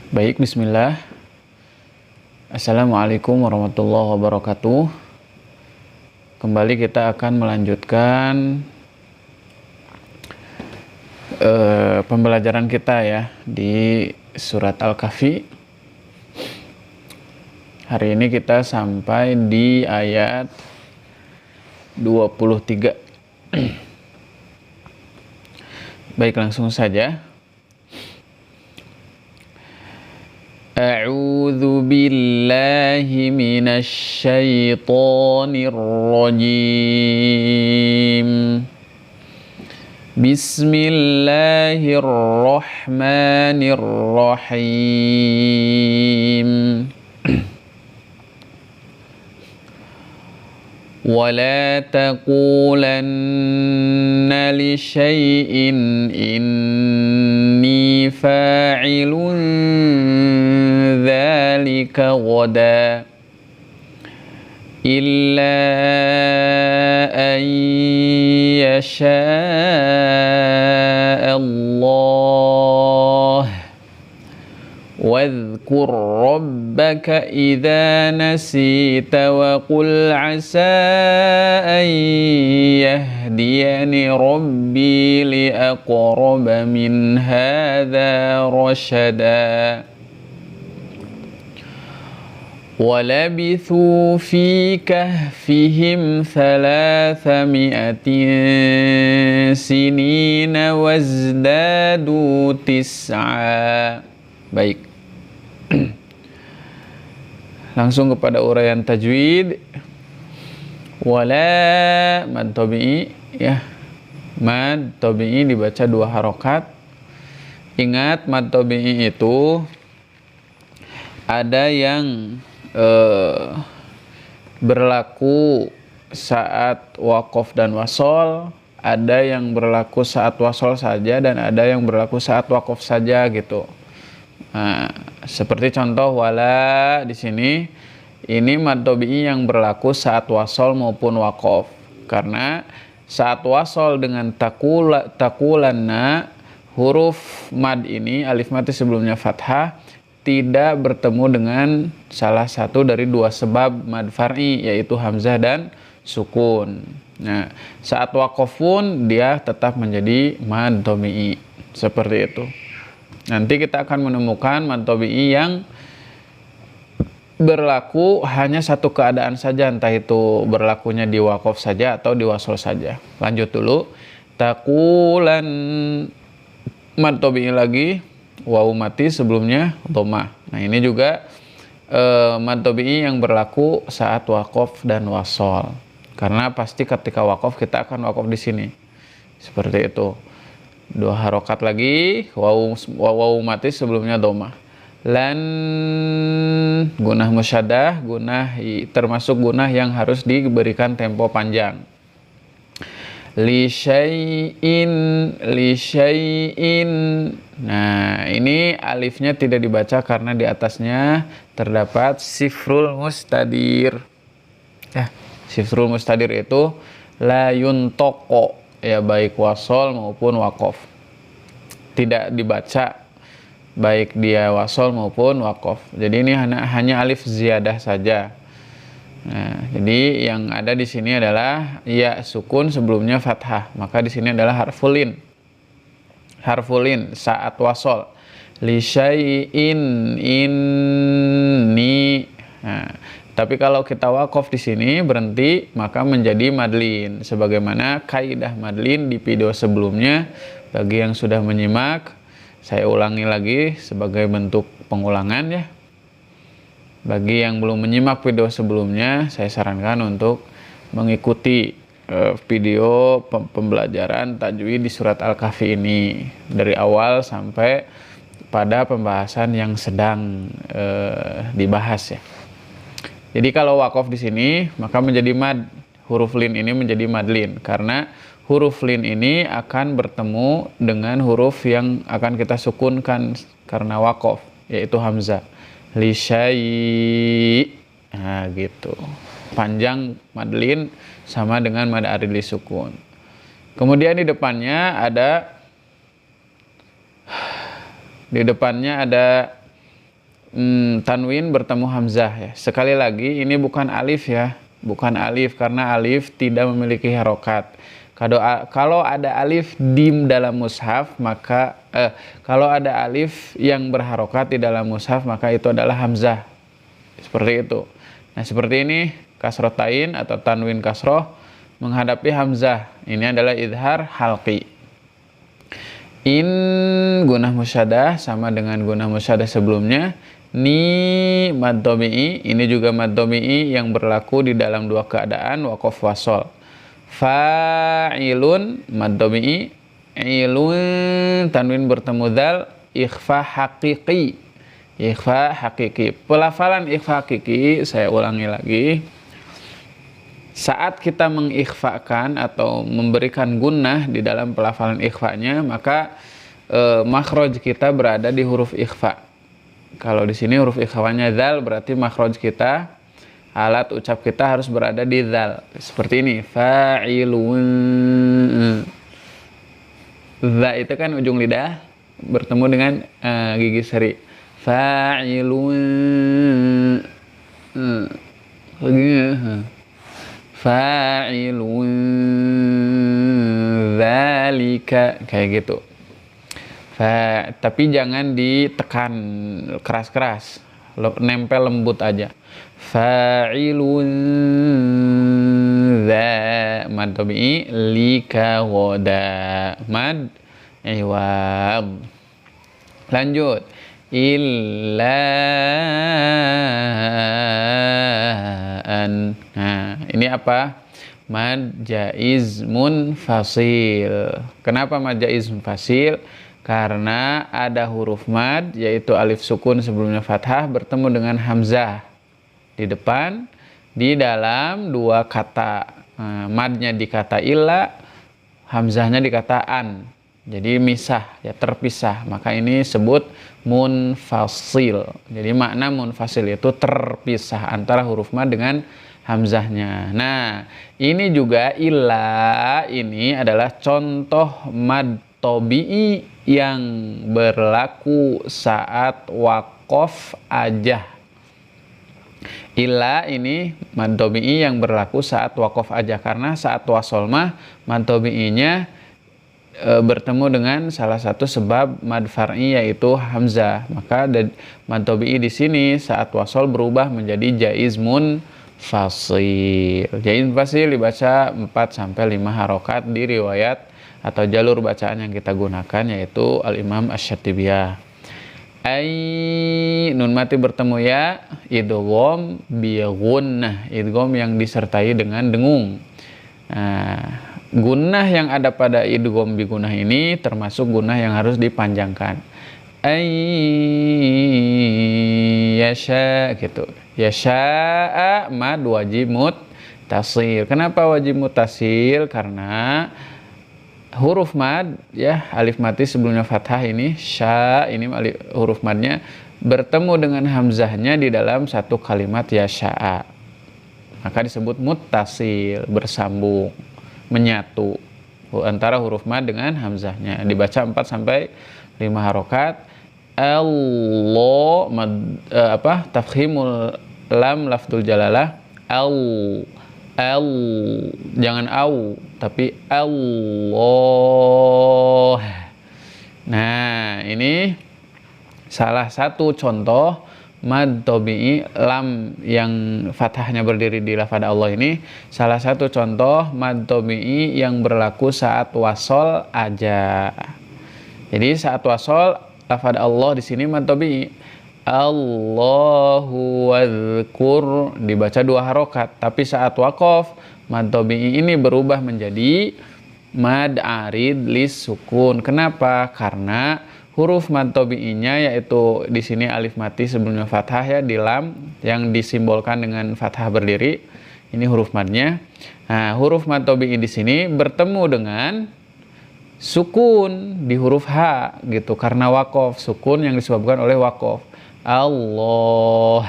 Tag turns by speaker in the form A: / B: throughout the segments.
A: Baik, bismillah. Assalamualaikum warahmatullahi wabarakatuh. Kembali kita akan melanjutkan pembelajaran kita ya di surat Al-Kahfi. Hari ini kita sampai di ayat 23. Baik, langsung saja. A'udzu billahi minasy syaithanir rajim. Bismillahirrahmanirrahim. ولا تقولن لشيء إني فاعل ذلك غدا إلا أن يشاء الله واذكر ربك إذا نسيت وقل عسى أن يهديني ربي لأقرب من هذا رشدا ولبثوا في كهفهم 300 سنين وازدادوا 9. Baik. Langsung kepada uraian tajwid. Wala mad tabi'i ya. Mad tabi'i dibaca 2 harokat. Ingat, mad tabi'i itu ada yang berlaku saat waqaf dan wasol, ada yang berlaku saat wasol saja, dan ada yang berlaku saat waqaf saja gitu. Nah, seperti contoh wala di sini, ini mad tabi'i yang berlaku saat wasol maupun waqaf. Karena saat wasol dengan takulanna, huruf mad ini alif mati sebelumnya fathah tidak bertemu dengan salah satu dari 2 sebab mad far'i, yaitu hamzah dan sukun. Nah, saat waqaf pun dia tetap menjadi mad tabi'i seperti itu. Nanti kita akan menemukan mad tabi'i yang berlaku hanya satu keadaan saja, entah itu berlakunya di waqaf saja atau di wasol saja. Lanjut dulu. Taqulan, mad tabi'i lagi, wawu mati sebelumnya dhammah. Nah, ini juga mad tabi'i yang berlaku saat waqaf dan wasol. Karena pasti ketika waqaf kita akan waqaf di sini. Seperti itu. 2 harokat lagi, wawu mati sebelumnya dhammah. Lan, gunah musyaddah, termasuk gunah yang harus diberikan tempo panjang. Li syai'in. Nah, ini alifnya tidak dibaca karena di atasnya terdapat sifrul mustadir. Ya, sifrul mustadir itu la yuntoko, ya, baik wasol maupun waqaf. Tidak dibaca baik dia wasol maupun waqaf. Jadi ini hanya alif ziyadah saja. Nah, jadi yang ada di sini adalah ya sukun sebelumnya fathah. Maka di sini adalah harfulin. Harfulin saat wasol. Li syai'in inni. Nah, tapi kalau kita waqaf di sini berhenti, maka menjadi madlin. Sebagaimana kaidah madlin di video sebelumnya. Bagi yang sudah menyimak, saya ulangi lagi sebagai bentuk pengulangan ya. Bagi yang belum menyimak video sebelumnya, saya sarankan untuk mengikuti video pembelajaran tajwid di surat Al-Kahfi ini dari awal sampai pada pembahasan yang sedang dibahas ya. Jadi kalau waqaf di sini maka menjadi mad, huruf lin ini menjadi madlin karena huruf lin ini akan bertemu dengan huruf yang akan kita sukunkan karena waqaf, yaitu hamzah. Li syai'. Nah, gitu. Panjang madlin sama dengan mad arid li sukun. Kemudian di depannya ada tanwin bertemu hamzah ya. Sekali lagi ini bukan alif ya, bukan alif karena alif tidak memiliki harokat. Kalau ada alif di dalam mushaf maka kalau ada alif yang berharokat di dalam mushaf maka itu adalah hamzah. Seperti itu. Nah, seperti ini kasrotain atau tanwin kasroh menghadapi hamzah. Ini adalah idhar halqi. In gunah musyadah sama dengan gunah musyadah sebelumnya. Ni mad domi'i, ini juga mad domi'i yang berlaku di dalam dua keadaan waqaf wasol. Fa'ilun mad domi'i, ilun tanwin bertemu dal, ikhfa haqiqi. Ikhfa haqiqi. Pelafalan ikhfa haqiqi saya ulangi lagi. Saat kita mengikhfakan atau memberikan gunnah di dalam pelafalan ikhfanya, maka makhraj kita berada di huruf ikhfa. Kalau di sini huruf ikhfanya dzal, berarti makhraj kita, alat ucap kita harus berada di dzal. Seperti ini, fa'ilun. Dza itu kan ujung lidah bertemu dengan gigi seri. Fa'ilun. Fa'ilun dzalika, kayak gitu. Tapi jangan ditekan keras-keras, nempel lembut aja. Fa'ilun dza mad tabi'i lika wada mad iwad. Lanjut. Illa an. Nah, ini apa? Mad jaiz munfasil. Kenapa mad jaiz munfasil? Karena ada huruf mad, yaitu alif sukun sebelumnya fathah bertemu dengan hamzah di depan di dalam dua kata. Madnya di kata illa, hamzahnya di kata an. Jadi misah, ya terpisah. Maka ini sebut munfasil. Jadi makna munfasil itu terpisah antara huruf mad dengan hamzahnya. Nah, ini juga illa, ini adalah contoh mad tobi'i yang berlaku saat waqaf aja. Illa ini mad tobi'i yang berlaku saat waqaf aja, karena saat wasol mah mad tobi'inya bertemu dengan salah satu sebab mad far'i yaitu hamzah. Maka mad tobi'i di sini saat wasol berubah menjadi jaiz munfasil. Jaiz munfasil dibaca 4 sampai 5 harokat di riwayat atau jalur bacaan yang kita gunakan, yaitu Al-Imam Asy-Syatibiyah. Ai nun mati bertemu ya, idgham bi gunnah, idgham yang disertai dengan dengung. Nah, gunnah yang ada pada idgham bi gunnah ini termasuk gunnah yang harus dipanjangkan. Ai yasha gitu. Yasha mad wajib muttasil. Kenapa wajib muttasil? Karena huruf mad ya, alif mati sebelumnya fathah ini, sya ini huruf madnya bertemu dengan hamzahnya di dalam satu kalimat yasha'a. Maka disebut muttasil, bersambung, menyatu antara huruf mad dengan hamzahnya. Dibaca 4 sampai 5 harokat. Allah tafkhimul lam lafdzul jalalah jangan au, tapi Allah. Nah, ini salah satu contoh mad tobi'i lam yang fathahnya berdiri di lafaz Allah ini, salah satu contoh mad tobi'i yang berlaku saat wasol aja. Jadi saat wasol lafaz Allah di sini mad tobi'i. Allahu wadzkur dibaca 2 harokat, tapi saat waqaf mad tobi'i ini berubah menjadi mad arid lis sukun. Kenapa? Karena huruf mad tobi'inya yaitu di sini alif mati sebelumnya fathah ya, di lam yang disimbolkan dengan fathah berdiri. Ini huruf madnya. Nah, huruf mad tobi'i di sini bertemu dengan sukun di huruf H gitu, karena waqaf, sukun yang disebabkan oleh waqaf. Allah,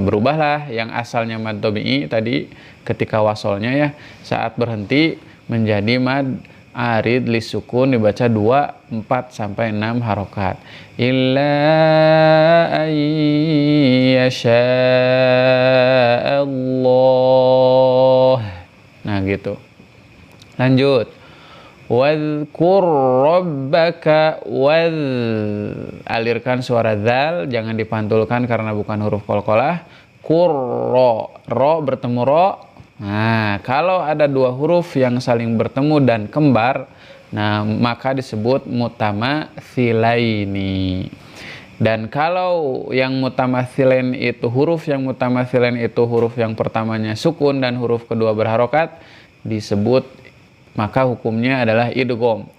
A: berubahlah yang asalnya mad tobi'i tadi ketika wasolnya ya, saat berhenti menjadi mad arid li sukun dibaca 2, 4 sampai 6 harokat. Illa ayyasha Allah. Nah gitu. Lanjut. Wadhkur rabbaka alirkan suara dzal, jangan dipantulkan karena bukan huruf qalqalah. Ro bertemu ro. Nah, kalau ada dua huruf yang saling bertemu dan kembar, nah maka disebut mutamatsilaini. Dan kalau yang mutamatsilain itu huruf yang pertamanya sukun dan huruf kedua berharokat, disebut, maka hukumnya adalah idgham.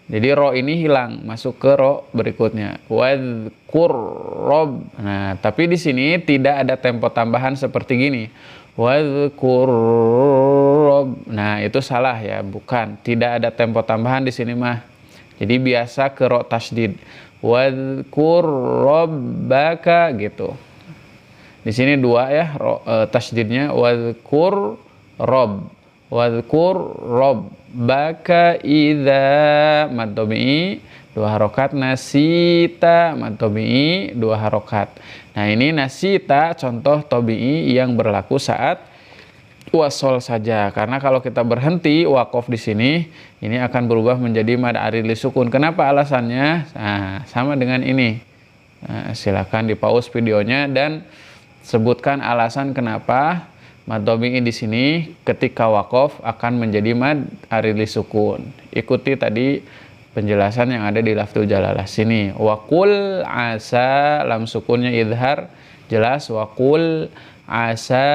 A: Jadi ro ini hilang, masuk ke ro berikutnya. Wadhkur rabb. Nah, tapi di sini tidak ada tempo tambahan seperti gini. Wadhkur rabb. Nah, itu salah ya, bukan. Tidak ada tempo tambahan di sini mah. Jadi biasa ke ro tasydid. Wadhkur rabbaka gitu. Di sini dua ya, tasydidnya wadhkur rabb. Wadhkur rabbaka idza mad tabi'i 2 harokat, nasita mad tabi'i 2 harokat. Nah, ini nasita contoh tabi'i yang berlaku saat wasol saja. Karena kalau kita berhenti waqaf di sini, ini akan berubah menjadi mad arid li sukun. Kenapa alasannya? Nah, sama dengan ini. Nah, silakan di-pause videonya dan sebutkan alasan kenapa mad tabi'i di sini ketika waqaf akan menjadi mad arid li sukun. Ikuti tadi penjelasan yang ada di lafzul jalalah sini. Waqul asa, lam sukunnya idhar jelas. Waqul asa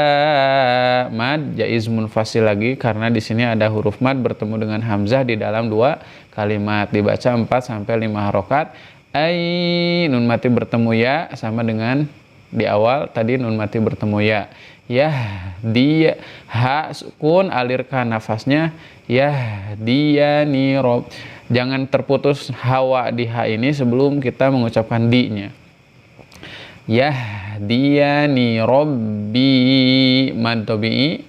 A: mad jaiz munfasil lagi karena di sini ada huruf mad bertemu dengan hamzah di dalam 2 kalimat, dibaca 4 sampai 5 harokat. Ai nun mati bertemu ya sama dengan di awal tadi nun mati bertemu ya. Dia ha sukun, alirkan nafasnya. Dia ni rob. Jangan terputus hawa di ha ini sebelum kita mengucapkan di-nya. Dia ni robbi mad tabi'i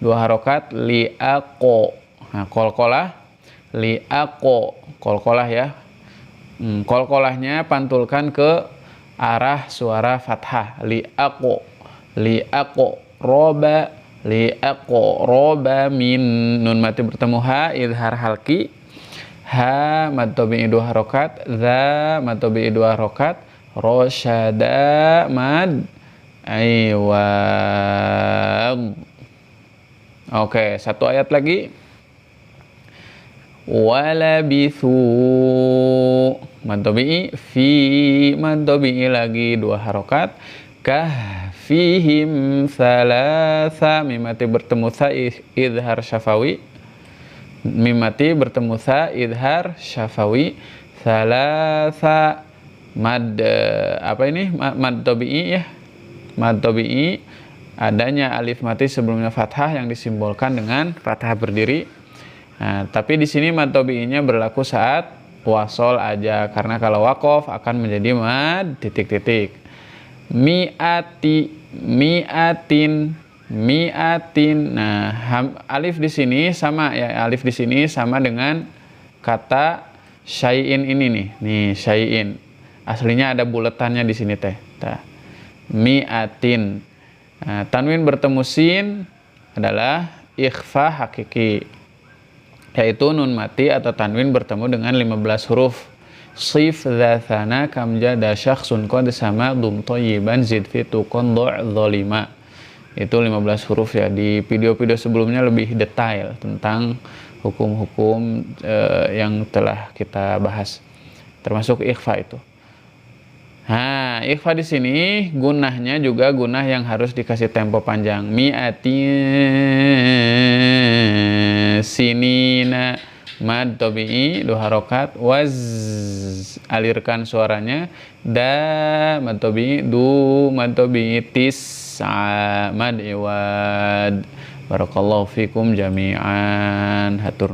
A: 2 harokat li aqo. Nah, qalqalah li aqo, qalqalah ya. Qalqalahnya pantulkan ke arah suara fathah. Li aqo roba, li aqo roba min, nun mati bertemu ha idhar halki. Ha mad tabi'i 2 harokat, za mad tabi'i 2 harokat, rosyada mad aiwad. Oke, satu ayat lagi. Walabithu mad tabi'i, fi mad tabi'i lagi 2 harokat. Kahfihim thalatha, mimati bertemu tha idhar syafawi. Mimati bertemu tha idhar syafawi. Thalatha mad apa ini? Mad tabi'i ya. Mad tabi'i adanya alif mati sebelumnya fathah yang disimbolkan dengan fathah berdiri. Nah, tapi di sini mad tabi'inya berlaku saat wasol aja karena kalau waqaf akan menjadi mad titik-titik. Mi'atin. Nah, alif di sini sama ya, alif di sini sama dengan kata syai'in ini nih. Nih, syai'in. Aslinya ada buletannya di sini teh. Mi'atin. Nah, tanwin bertemu sin adalah ikhfa hakiki. Yaitu nun mati atau tanwin bertemu dengan 15 huruf. Sif dzathana kam jada syakhsun qad sama dum thayyiban zid fi tuqan dzalima. Itu 15 huruf ya. Di video-video sebelumnya lebih detail tentang hukum-hukum yang telah kita bahas. Termasuk ikhfa itu. Nah, ikhfa di sini gunahnya juga gunah yang harus dikasih tempo panjang. Mi'atin sinina mad tabi'i 2 harokat. Waz alirkan suaranya. Da mad tabi'i, du mad tabi'i, tis'a mad iwad. Barakallahu fikum jami'an. Hatur